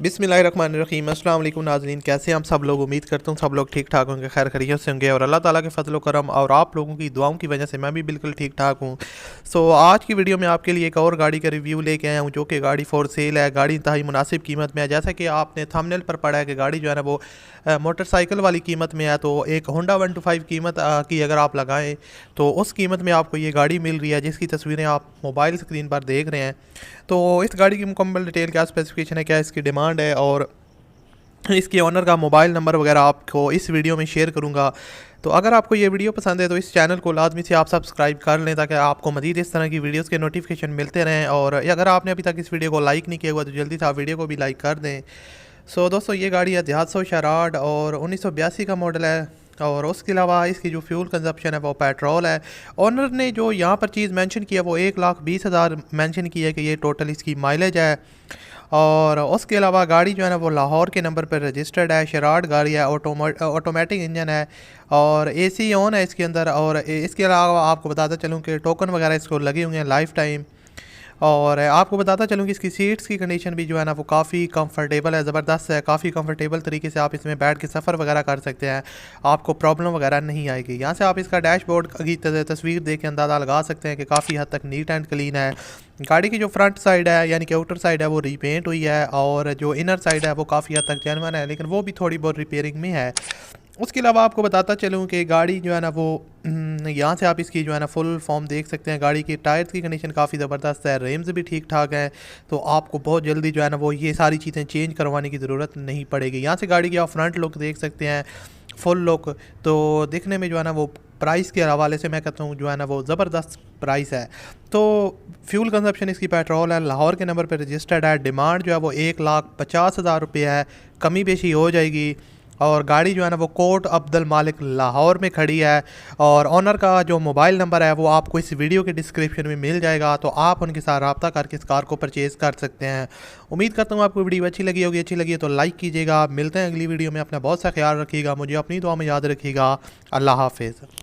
बिस्मिल्लाहिर्रहमानिर्रहीम। अस्सलाम वालेकुम नाज़रीन, कैसे हम सब लोग। उम्मीद करता हूँ सब लोग ठीक ठाक होंगे, खैर खैरियत से होंगे और अल्लाह ताला के फजल करम और आप लोगों की दुआओं की वजह से मैं भी बिल्कुल ठीक ठाक हूँ। आज की वीडियो में आपके लिए एक और गाड़ी का रिव्यू लेके आया हूँ जो कि गाड़ी फॉर सेल है। गाड़ी इंतहाई मुनासिब कीमत में है। जैसा कि आपने थंबनेल पर पढ़ा है कि गाड़ी जो है ना वो मोटरसाइकिल वाली कीमत में है। तो एक होंडा 125 कीमत की अगर आप लगाएं तो उस कीमत में आपको ये गाड़ी मिल रही है, जिसकी तस्वीरें आप मोबाइल स्क्रीन पर देख रहे हैं। तो इस गाड़ी की मुकम्मल डिटेल, क्या स्पेसिफिकेशन है, क्या इसकी डिमांड है और इसके ओनर का मोबाइल नंबर वगैरह आपको इस वीडियो में शेयर करूंगा। तो अगर आपको ये वीडियो पसंद है तो इस चैनल को लाजमी से आप सब्सक्राइब कर लें ताकि आपको मज़ीद इस तरह की वीडियोस के नोटिफिकेशन मिलते रहें। और अगर आपने अभी तक इस वीडियो को लाइक नहीं किया हुआ तो जल्दी से आप वीडियो को भी लाइक कर दें। दोस्तों, ये गाड़ी है देहात शराड और 1982 का मॉडल है। और उसके अलावा इसकी जो फ्यूल कंजप्शन है वो पेट्रोल है। ओनर ने जो यहाँ पर चीज़ मेंशन किया वो 1,20,000 मेंशन की है कि ये टोटल इसकी माइलेज है। और उसके अलावा गाड़ी जो है ना वो लाहौर के नंबर पर रजिस्टर्ड है। शराड गाड़ी है, ऑटोमेटिक इंजन है और एसी ऑन है इसके अंदर। और इसके अलावा आपको बताता चलूँ कि टोकन वगैरह इसको लगे हुए हैं लाइफ टाइम। और आपको बताता चलूँ कि इसकी सीट्स की कंडीशन भी जो है ना वो काफ़ी कंफर्टेबल है, ज़बरदस्त है। काफ़ी कंफर्टेबल तरीके से आप इसमें बैठ के सफ़र वगैरह कर सकते हैं, आपको प्रॉब्लम वगैरह नहीं आएगी। यहाँ से आप इसका डैशबोर्ड की तस्वीर देख के अंदाज़ा लगा सकते हैं कि काफ़ी हद तक नीट एंड क्लीन है। गाड़ी की जो फ्रंट साइड है यानी कि आउटर साइड है वो रीपेंट हुई है और जो इनर साइड है वो काफ़ी हद तक जेन्युइन है, लेकिन वो भी थोड़ी बहुत रिपेयरिंग में है। उसके अलावा आपको बताता चलूँ कि गाड़ी जो है ना वो यहाँ से आप इसकी जो है ना फुल फॉर्म देख सकते हैं। गाड़ी की टायर्स की कंडीशन काफ़ी ज़बरदस्त है, रेम्स भी ठीक ठाक हैं। तो आपको बहुत जल्दी जो है ना वो ये सारी चीज़ें चेंज करवाने की ज़रूरत नहीं पड़ेगी। यहाँ से गाड़ी की आप फ्रंट लुक देख सकते हैं, फुल लुक। तो दिखने में जो है ना वो प्राइस के हवाले से मैं कहता हूँ जो है ना वो ज़बरदस्त प्राइस है। तो फ्यूल कंजप्शन इसकी पेट्रोल है, लाहौर के नंबर पर रजिस्टर्ड है। डिमांड जो है वो 1,50,000 रुपये है, कमी बेशी हो जाएगी। और गाड़ी जो है ना वो कोट अब्दुल मालिक लाहौर में खड़ी है। और ऑनर का जो मोबाइल नंबर है वो आपको इस वीडियो के डिस्क्रिप्शन में मिल जाएगा, तो आप उनके साथ रब्ता करके इस कार को परचेज़ कर सकते हैं। उम्मीद करता हूँ आपको वीडियो अच्छी लगी होगी। अच्छी लगी है तो लाइक कीजिएगा। मिलते हैं अगली वीडियो में। अपना बहुत सा ख्याल रखिएगा, मुझे अपनी दुआ में याद रखिएगा। अल्लाह हाफिज़।